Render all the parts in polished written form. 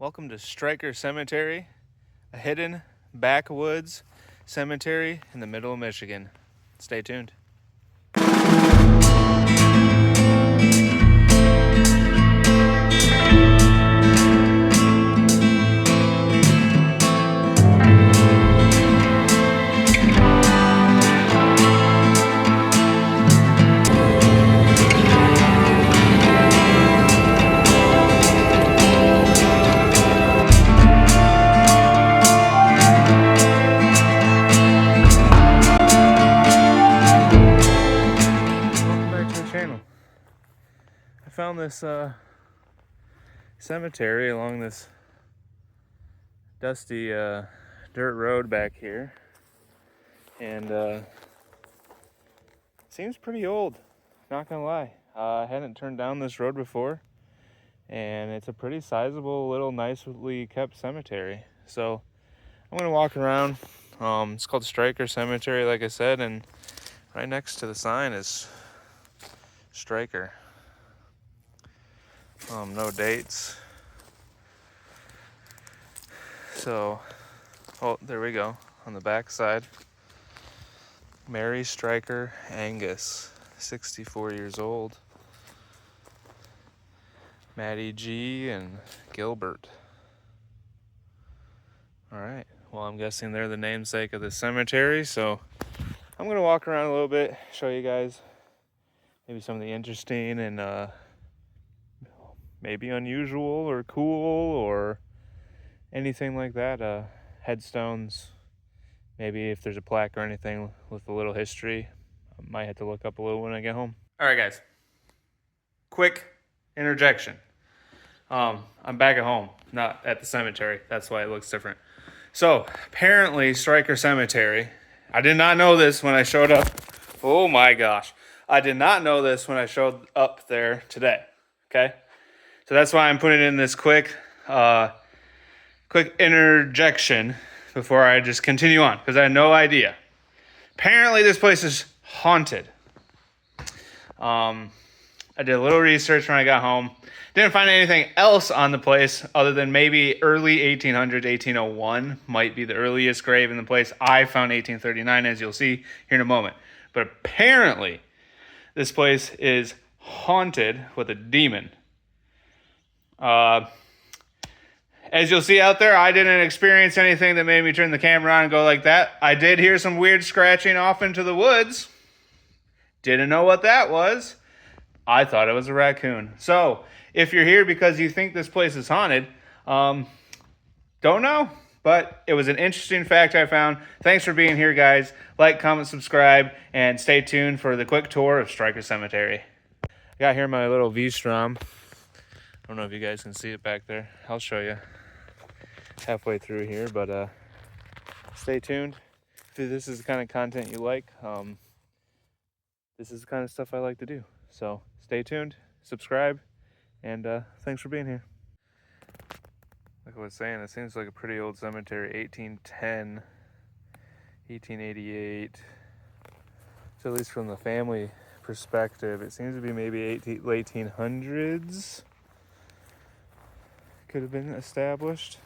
Welcome to Stryker Cemetery, a hidden backwoods cemetery in the middle of Michigan. Stay tuned. I found this cemetery along this dusty dirt road back here, and seems pretty old, not gonna lie. I hadn't turned down this road before, and it's a pretty sizable little nicely kept cemetery. So I'm gonna walk around. It's called Stryker Cemetery, like I said, and right next to the sign is Stryker. No dates. So, oh, there we go. On the back side, Mary Stryker Angus, 64 years old. Maddie G and Gilbert. All right. Well, I'm guessing they're the namesake of the cemetery, so I'm gonna walk around a little bit, show you guys maybe some of the interesting and maybe unusual or cool or anything like that. Headstones, maybe if there's a plaque or anything with a little history. I might have to look up a little when I get home. All right, guys. Quick interjection. I'm back at home, not at the cemetery. That's why it looks different. So, apparently, Stryker Cemetery, I did not know this when I showed up. Oh my gosh. I did not know this when I showed up there today. Okay? So that's why I'm putting in this quick interjection before I just continue on, because I had no idea. Apparently, this place is haunted. I did a little research when I got home. Didn't find anything else on the place other than maybe early 1800s, 1801 might be the earliest grave in the place. I found 1839, as you'll see here in a moment. But apparently, this place is haunted with a demon. As you'll see out there, I didn't experience anything that made me turn the camera on and go like that. I did hear some weird scratching off into the woods. Didn't know what that was. I thought it was a raccoon. So, if you're here because you think this place is haunted, don't know. But it was an interesting fact I found. Thanks for being here, guys. Like, comment, subscribe, and stay tuned for the quick tour of Stryker Cemetery. I got here my little V Strom. I don't know if you guys can see it back there. I'll show you halfway through here, but stay tuned. If this is the kind of content you like, this is the kind of stuff I like to do. So stay tuned, subscribe, and thanks for being here. Like I was saying, it seems like a pretty old cemetery, 1810, 1888. So at least from the family perspective, it seems to be maybe late 1800s. Could have been established.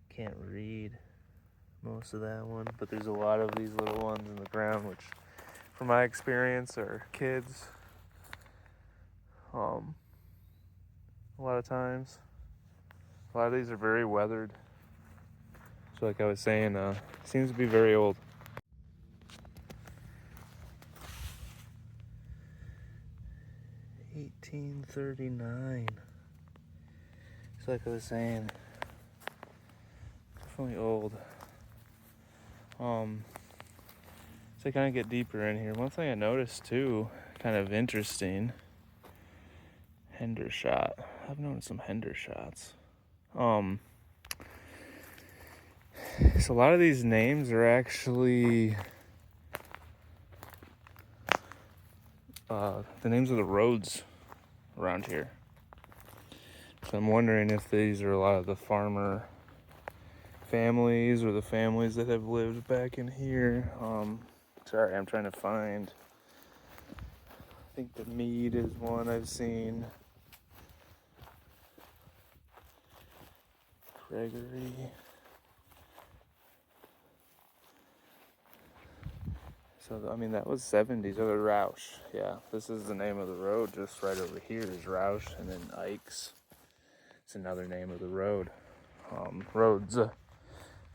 Can't read most of that one, but there's a lot of these little ones in the ground, which from my experience are kids. A lot of times, a lot of these are very weathered. So like I was saying, seems to be very old. $1839. So like I was saying, definitely old. So I kind of get deeper in here. One thing I noticed too, kind of interesting, Hendershot. I've noticed some Hendershots. So a lot of these names are actually the names of the roads around here. So I'm wondering if these are a lot of the families or the families that have lived back in here. Sorry, I'm trying to find. I think the Mead is one I've seen. Gregory. So, I mean, that was 70s. Oh, the Roush. Yeah, this is the name of the road just right over here is Roush, and then Ike's. It's another name of the road. Roads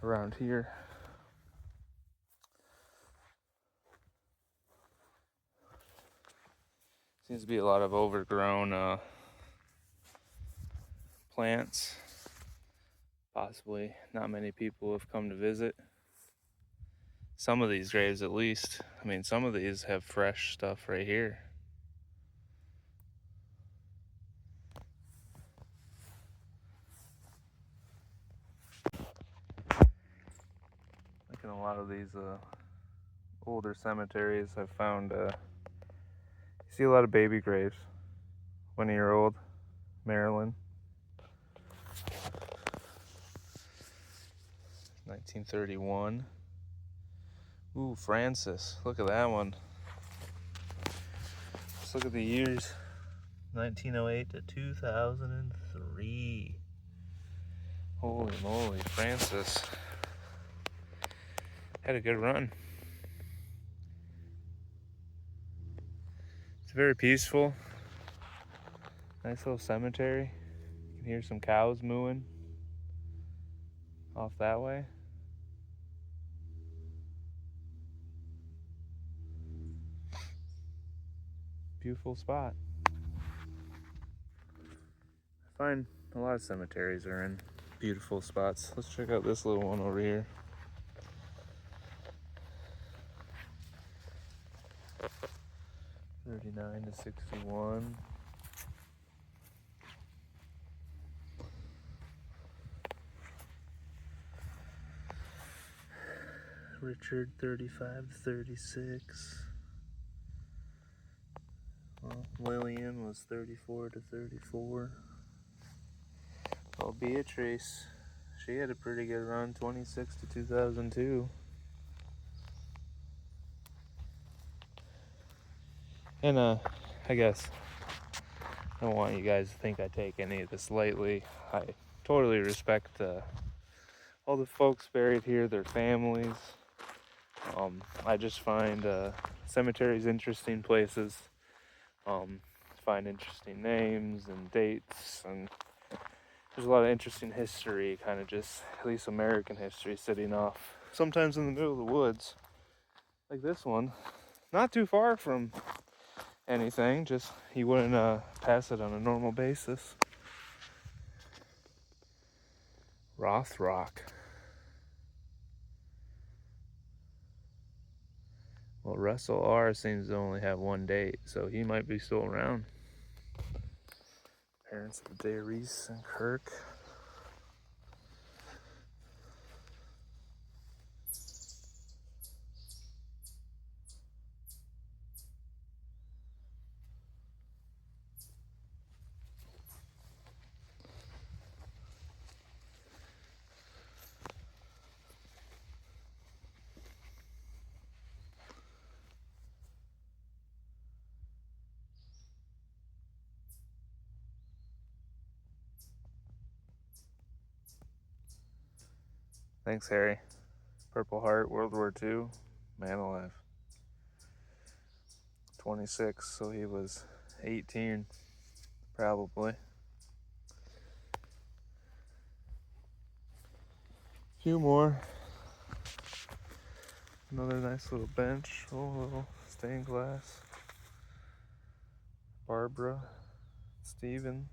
around here. Seems to be a lot of overgrown plants. Possibly not many people have come to visit. Some of these graves, at least. I mean, some of these have fresh stuff right here. Like in a lot of these older cemeteries, I've found you see a lot of baby graves. 20-year-old Maryland. 1931. Ooh, Francis. Look at that one. Just look at the years. 1908 to 2003. Holy moly, Francis. Had a good run. It's very peaceful. Nice little cemetery. You can hear some cows mooing off that way. Beautiful spot. I find a lot of cemeteries are in beautiful spots. Let's check out this little one over here. '39 to '61. Richard 35 to 36. Well, Lillian was 34 to 34. Well, Beatrice, she had a pretty good run, 26 to 2002. And I guess I don't want you guys to think I take any of this lightly. I totally respect all the folks buried here, their families. I just find cemeteries interesting places. Find interesting names and dates, and there's a lot of interesting history, kind of just, at least American history, sitting off sometimes in the middle of the woods. Like this one, not too far from anything, just you wouldn't pass it on a normal basis. Rothrock. Well, Russell R. seems to only have one date, so he might be still around. Parents of Darius and Kirk. Thanks, Harry. Purple Heart, World War II. Man alive. 26, so he was 18, probably. A few more. Another nice little bench. Oh, little stained glass. Barbara. Stephen.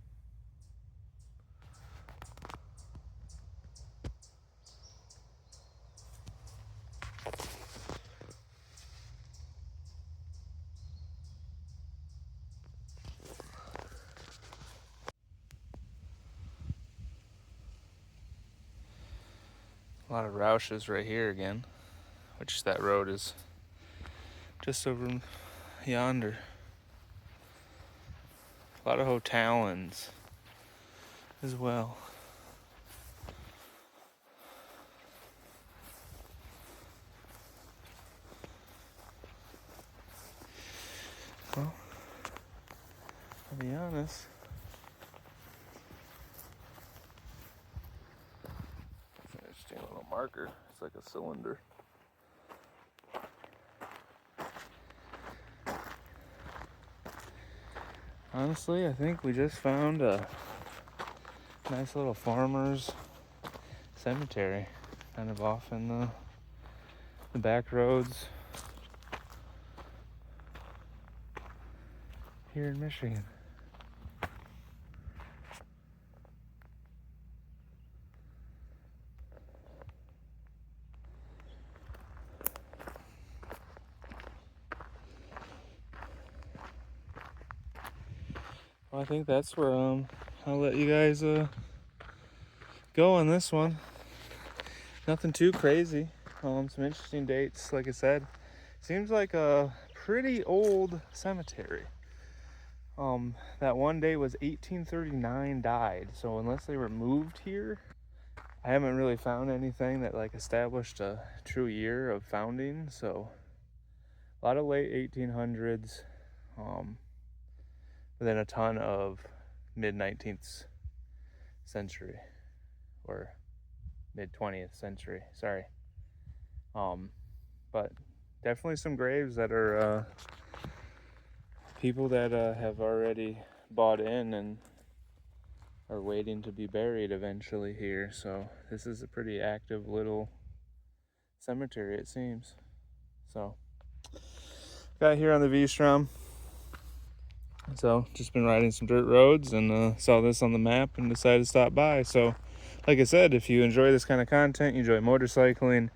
A lot of Roushes right here again, which that road is just over yonder. A lot of Hotalans as well. Well, I'll be honest. Interesting little marker. It's like a cylinder. Honestly, I think we just found a nice little farmer's cemetery, kind of off in the back roads here in Michigan. Well, I think that's where I'll let you guys go on this one. Nothing too crazy. Some interesting dates, like I said. Seems like a pretty old cemetery. That one day was 1839 died, so unless they were moved here, I haven't really found anything that like established a true year of founding. So a lot of late 1800s, but then a ton of mid 19th century or mid 20th century. Sorry. But definitely some graves that are people that have already bought in and are waiting to be buried eventually here. So this is a pretty active little cemetery, it seems. So got here on the V Strom. So just been riding some dirt roads and saw this on the map and decided to stop by. So like I said, if you enjoy this kind of content, you enjoy motorcycling,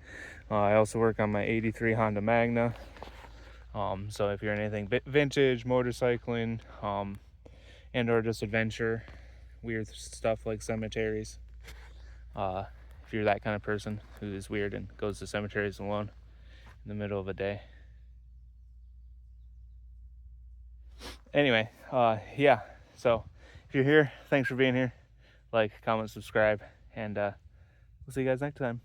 I also work on my 83 Honda Magna. So if you're anything vintage, motorcycling, and or just adventure, weird stuff like cemeteries, if you're that kind of person who is weird and goes to cemeteries alone in the middle of a day. Anyway, yeah, so if you're here, thanks for being here. Like, comment, subscribe, and we'll see you guys next time.